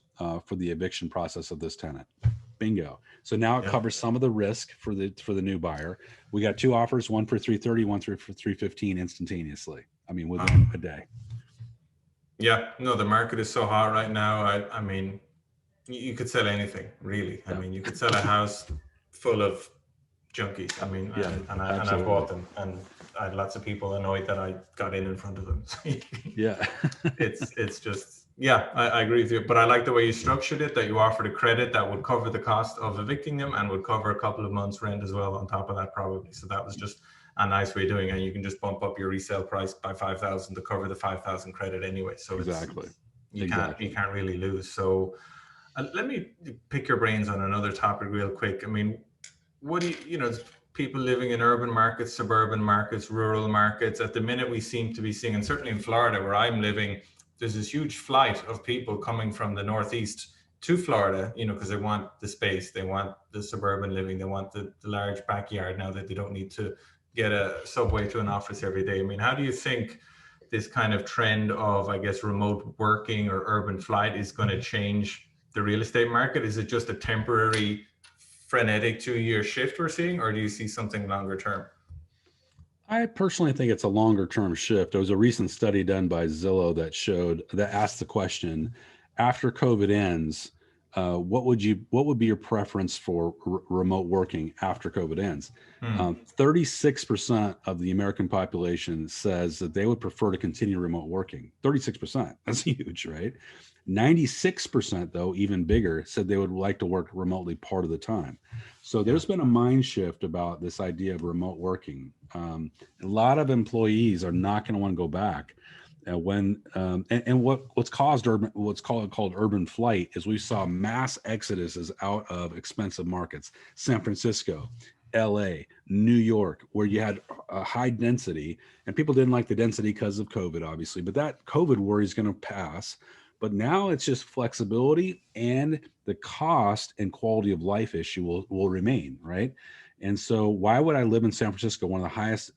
for the eviction process of this tenant. Bingo. So now it covers some of the risk for the new buyer. We got 2 offers, one for 330, one for 315 instantaneously. I mean, within a day. Yeah, no, the market is so hot right now. I mean, you could sell anything, really. I mean, you could sell a house full of junkies. I mean, and I bought them, and I had lots of people annoyed that I got in front of them. Yeah. it's just, I agree with you. But I like the way you structured it, that you offered a credit that would cover the cost of evicting them and would cover a couple of months rent as well on top of that, probably. So that was just a nice way of doing it. And you can just bump up your resale price by 5,000 to cover the 5,000 credit anyway. So exactly. You can't really lose. So let me pick your brains on another topic real quick. I mean, what do people living in urban markets, suburban markets, rural markets, at the minute we seem to be seeing, and certainly in Florida where I'm living, there's this huge flight of people coming from the Northeast to Florida, because they want the space, they want the suburban living, they want the large backyard now that they don't need to get a subway to an office every day. I mean, how do you think this kind of trend of, I guess, remote working or urban flight is going to change the real estate market? Is it just a temporary frenetic 2-year shift we're seeing, or do you see something longer term? I personally think it's a longer term shift. There was a recent study done by Zillow that asked the question, after COVID ends, what would be your preference for remote working after COVID ends? 36% of the American population says that they would prefer to continue remote working. 36%, that's huge, right? 96%, though, even bigger, said they would like to work remotely part of the time. So there's been a mind shift about this idea of remote working. A lot of employees are not going to want to go back. What's called urban flight is we saw mass exoduses out of expensive markets, San Francisco, LA, New York, where you had a high density, and people didn't like the density because of COVID, obviously, but that COVID worry is going to pass. But now it's just flexibility, and the cost and quality of life issue will remain, right? And so why would I live in San Francisco, one of the highest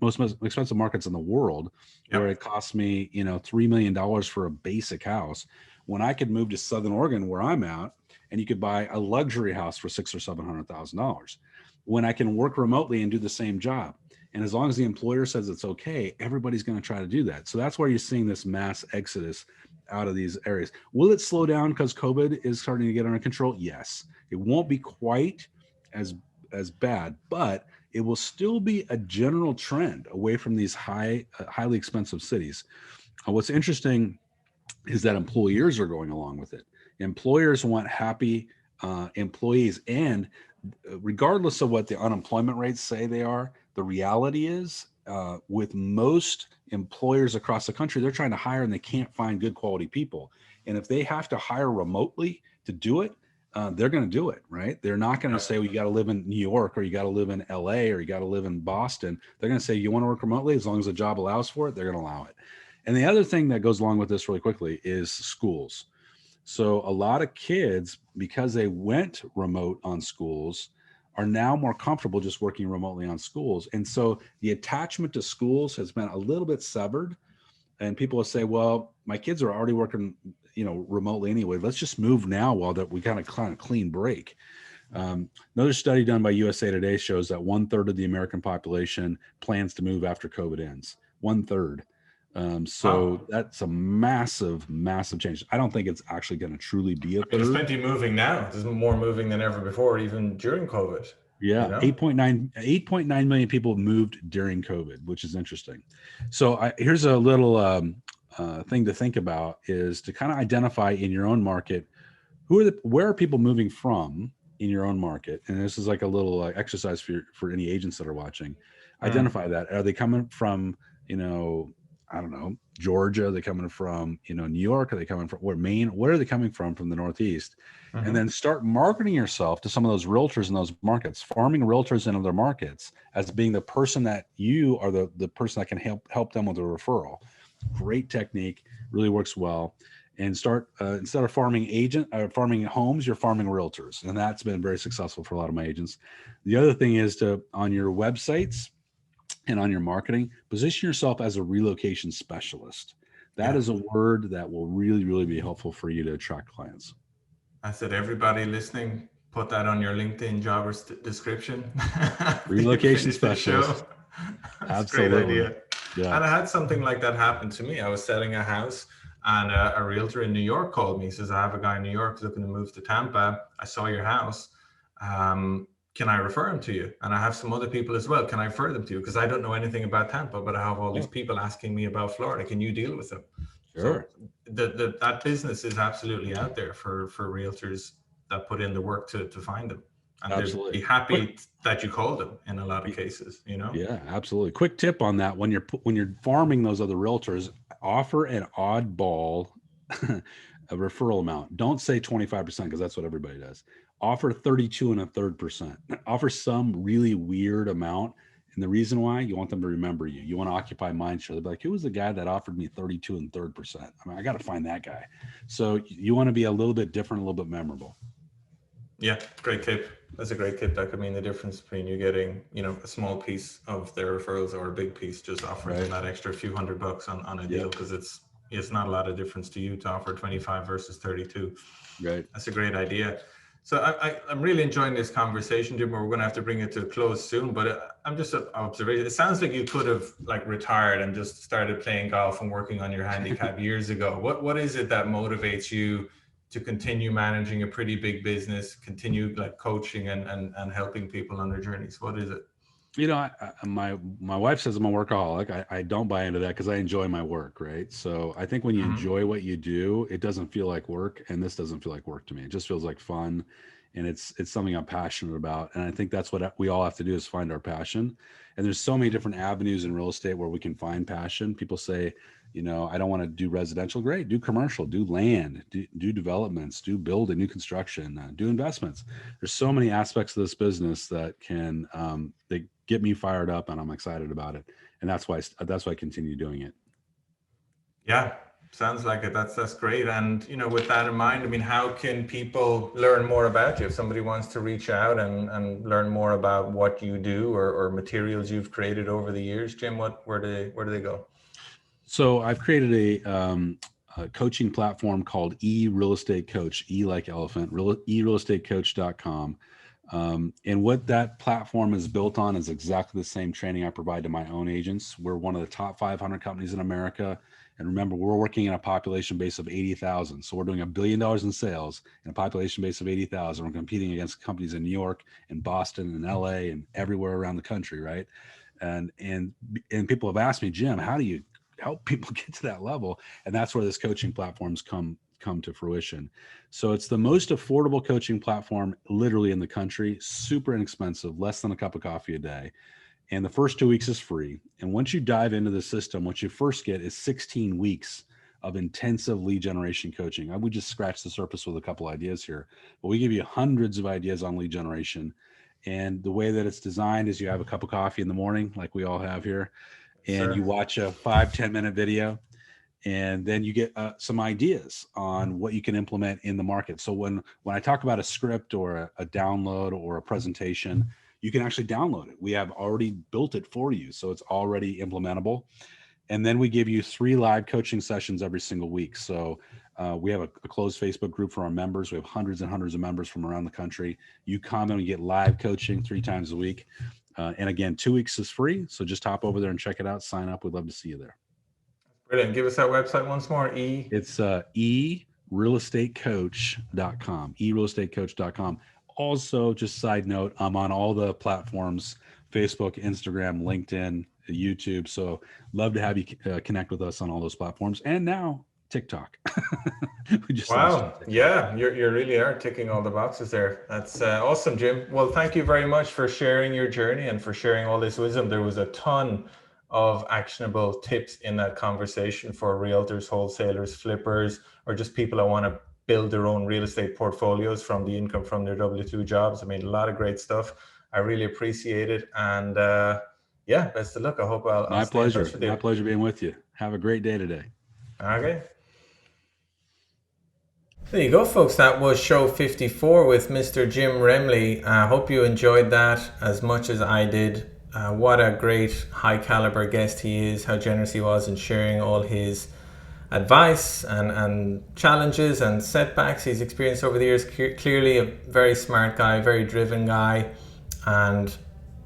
most expensive markets in the world, where it costs me, $3 million for a basic house, when I could move to Southern Oregon where I'm at, and you could buy a luxury house for $600,000 or $700,000, when I can work remotely and do the same job. And as long as the employer says it's okay, everybody's going to try to do that. So that's where you're seeing this mass exodus out of these areas. Will it slow down because COVID is starting to get under control? Yes. It won't be quite as bad, but it will still be a general trend away from these highly expensive cities. What's interesting is that employers are going along with it. Employers want happy employees, and regardless of what the unemployment rates say they are, the reality is with most employers across the country, they're trying to hire and they can't find good quality people. And if they have to hire remotely to do it, they're going to do it, right? They're not going to say, well, you got to live in New York, or you got to live in LA, or you got to live in Boston. They're going to say, you want to work remotely? As long as the job allows for it, they're going to allow it. And the other thing that goes along with this really quickly is schools. So a lot of kids, because they went remote on schools, are now more comfortable just working remotely on schools. And so the attachment to schools has been a little bit severed. And people will say, well, my kids are already working, remotely anyway. Let's just move now while that we kind of clean break. Another study done by USA Today shows that 1/3 of the American population plans to move after COVID ends. 1/3. So that's a massive, massive change. I don't think it's actually going to truly be a third. There's plenty moving now. There's more moving than ever before, even during COVID. Yeah, 8.9 million people moved during COVID, which is interesting. So here's a little thing to think about, is to kind of identify in your own market, where are people moving from in your own market? And this is like a little exercise for any agents that are watching. Identify that. Are they coming from, I don't know, Georgia? Are they coming from, New York? Are they coming from where, Maine? Where are they coming from the Northeast? And then start marketing yourself to some of those realtors in those markets, farming realtors in other markets as being the person that you are the person that can help them with a referral. Great technique, really works well. And start instead of farming homes, you're farming realtors, and that's been very successful for a lot of my agents. The other thing is to, on your websites and on your marketing, position yourself as a relocation specialist. That is a word that will really, really be helpful for you to attract clients. I said, everybody listening, put that on your LinkedIn job description. Relocation specialist. That's Absolutely. a great idea. Yeah. And I had something like that happen to me. I was selling a house, and a realtor in New York called me. He says, I have a guy in New York looking to move to Tampa. I saw your house. Can I refer him to you? And I have some other people as well. Can I refer them to you? Because I don't know anything about Tampa, but I have all these people asking me about Florida. Can you deal with them? Sure. So that business is absolutely out there for realtors that put in the work to find them. And they'll be happy that you called them in a lot of cases, Yeah, absolutely. Quick tip on that. When you're farming those other realtors, offer an oddball a referral amount. Don't say 25% because that's what everybody does. Offer 32 and a third percent. Offer some really weird amount. And the reason why, you want them to remember you. You want to occupy mind share. They'll be like, who was the guy that offered me 32 and third percent? I mean, I got to find that guy. So you want to be a little bit different, a little bit memorable. Yeah, great tip. That's a great tip. That could mean the difference between you getting, a small piece of their referrals or a big piece, just offering them that extra few $100 on a deal, because it's not a lot of difference to you to offer 25 versus 32. Right. That's a great idea. So I'm really enjoying this conversation, Jim. We're going to have to bring it to a close soon, but I'm just an observation. It sounds like you could have retired and just started playing golf and working on your handicap years ago. What is it that motivates you to continue managing a pretty big business, continue coaching and helping people on their journeys? What is it? My wife says I'm a workaholic. I don't buy into that because I enjoy my work, right? So I think when you enjoy what you do, it doesn't feel like work, and this doesn't feel like work to me. It just feels like fun, and it's something I'm passionate about. And I think that's what we all have to do, is find our passion. And there's so many different avenues in real estate where we can find passion. People say, I don't want to do residential. Great. Do commercial, do land, do developments, do building, new construction, do investments. There's so many aspects of this business that can, they get me fired up, and I'm excited about it. And that's why I continue doing it. Yeah. Sounds like it. That's great. And, with that in mind, I mean, how can people learn more about you? If somebody wants to reach out and learn more about what you do or materials you've created over the years, Jim, where do they go? So I've created a coaching platform called Real Estate Coach, E like elephant, erealestatecoach.com. And what that platform is built on is exactly the same training I provide to my own agents. We're one of the top 500 companies in America. And remember, we're working in a population base of 80,000. So we're doing $1 billion in sales in a population base of 80,000. We're competing against companies in New York and Boston and LA and everywhere around the country, right? And people have asked me, Jim, how do you help people get to that level? And that's where this coaching platforms come to fruition. So it's the most affordable coaching platform literally in the country, super inexpensive, less than a cup of coffee a day. And the first 2 weeks is free. And once you dive into the system, what you first get is 16 weeks of intensive lead generation coaching. I would just scratch the surface with a couple ideas here, but we give you hundreds of ideas on lead generation. And the way that it's designed is you have a cup of coffee in the morning, like we all have here, and you watch a 5-10 minute video, and then you get some ideas on what you can implement in the market. So when I talk about a script or a download or a presentation, you can actually download it. We have already built it for you, so it's already implementable. And then we give you 3 live coaching sessions every single week. So we have a closed Facebook group for our members. We have hundreds and hundreds of members from around the country. You come and you get live coaching 3 times a week. And again, 2 weeks is free. So just hop over there and check it out. Sign up. We'd love to see you there. Brilliant. Give us that website once more. It's erealestatecoach.com. erealestatecoach.com. Also, just side note, I'm on all the platforms: Facebook, Instagram, LinkedIn, YouTube. So love to have you connect with us on all those platforms. And now TikTok. Wow. Yeah, you really are ticking all the boxes there. That's awesome, Jim. Well, thank you very much for sharing your journey and for sharing all this wisdom. There was a ton of actionable tips in that conversation for realtors, wholesalers, flippers, or just people that want to build their own real estate portfolios from the income from their W-2 jobs. I mean, a lot of great stuff. I really appreciate it. And yeah, best of luck. I hope I'll stay in touch with you. My pleasure being with you. Have a great day today. Okay. There you go, folks. That was show 54 with Mr. Jim Remley. I hope you enjoyed that as much as I did. What a great high caliber guest he is, how generous he was in sharing all his advice and challenges and setbacks he's experienced over the years. Clearly a very smart guy, very driven guy, and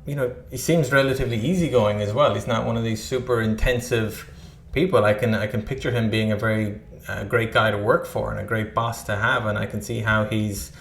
you know, he seems relatively easygoing as well. He's not one of these super intensive people. I can picture him being a very great guy to work for and a great boss to have, and I can see how he's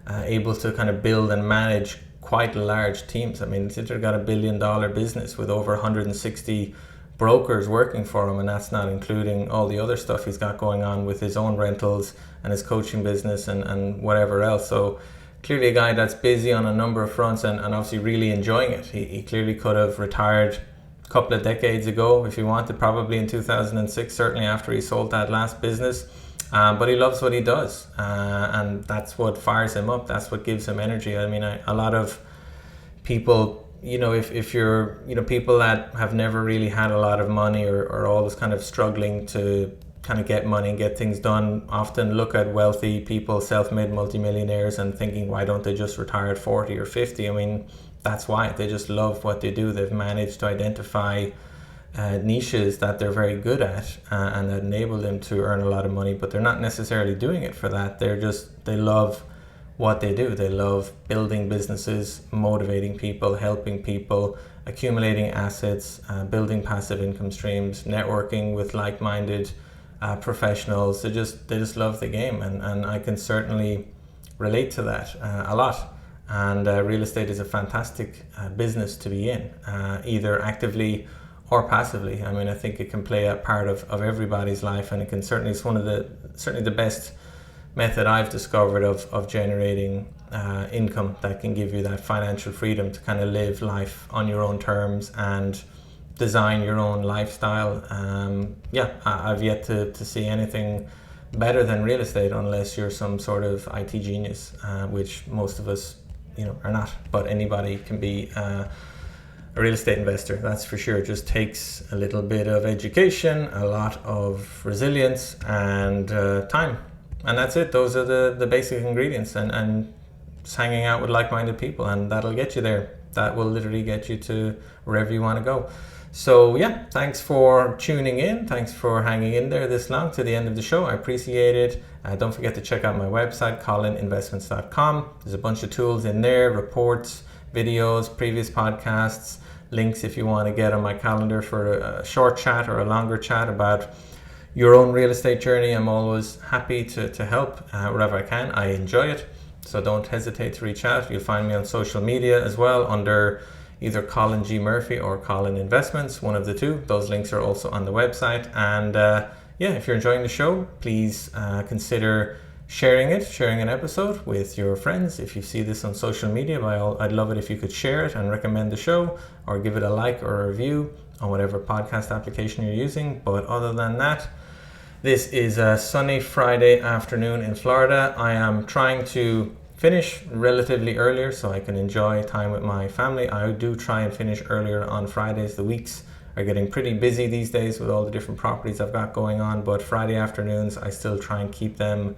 able to kind of build and manage quite large teams. I mean, he's got $1 billion business with over 160 brokers working for him, and that's not including all the other stuff he's got going on with his own rentals and his coaching business and whatever else. So clearly a guy that's busy on a number of fronts and obviously really enjoying it. He clearly could have retired a couple of decades ago if he wanted, probably in 2006, certainly after he sold that last business. But he loves what he does, and that's what fires him up. That's what gives him energy. I mean, a lot of people, you know, if you're, you know, people that have never really had a lot of money or always kind of struggling to kind of get money and get things done, often look at wealthy people, self-made multimillionaires, and thinking, why don't they just retire at 40 or 50? I mean, that's why. They just love what they do. They've managed to identify niches that they're very good at and that enable them to earn a lot of money, but they're not necessarily doing it for that. They love what they do. They love building businesses, motivating people, helping people, accumulating assets, building passive income streams, networking with like-minded professionals. They just love the game, and I can certainly relate to that a lot. And real estate is a fantastic business to be in, either actively or passively. I mean, I think it can play a part of everybody's life, and it can certainly, it's certainly the best method I've discovered of generating income that can give you that financial freedom to kind of live life on your own terms and design your own lifestyle. I've yet to see anything better than real estate, unless you're some sort of IT genius, which most of us, you know, are not. But anybody can be a real estate investor, that's for sure. It just takes a little bit of education, a lot of resilience, and time, and that's it. Those are the basic ingredients, and just hanging out with like-minded people, and that'll get you there. That will literally get you to wherever you want to go. So yeah, thanks for tuning in. Thanks for hanging in there this long to the end of the show. I appreciate it. Don't forget to check out my website, colininvestments.com. There's a bunch of tools in there, reports, videos, previous podcasts, links if you want to get on my calendar for a short chat or a longer chat about your own real estate journey. I'm always happy to help wherever I can. I enjoy it, so don't hesitate to reach out. You'll find me on social media as well under either Colin G. Murphy or Colin Investments, one of the two. Those links are also on the website. And if you're enjoying the show, please consider sharing an episode with your friends. If you see this on social media, I'd love it if you could share it and recommend the show, or give it a like or a review on whatever podcast application you're using. But other than that, this is a sunny Friday afternoon in Florida. I am trying to finish relatively earlier so I can enjoy time with my family. I do try and finish earlier on Fridays. The weeks are getting pretty busy these days with all the different properties I've got going on, but Friday afternoons I still try and keep them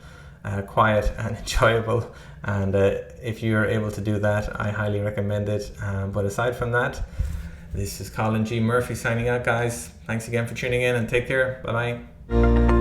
quiet and enjoyable, and if you're able to do that, I highly recommend it. But aside from that, this is Colin G. Murphy signing out, guys. Thanks again for tuning in, and take care. Bye bye.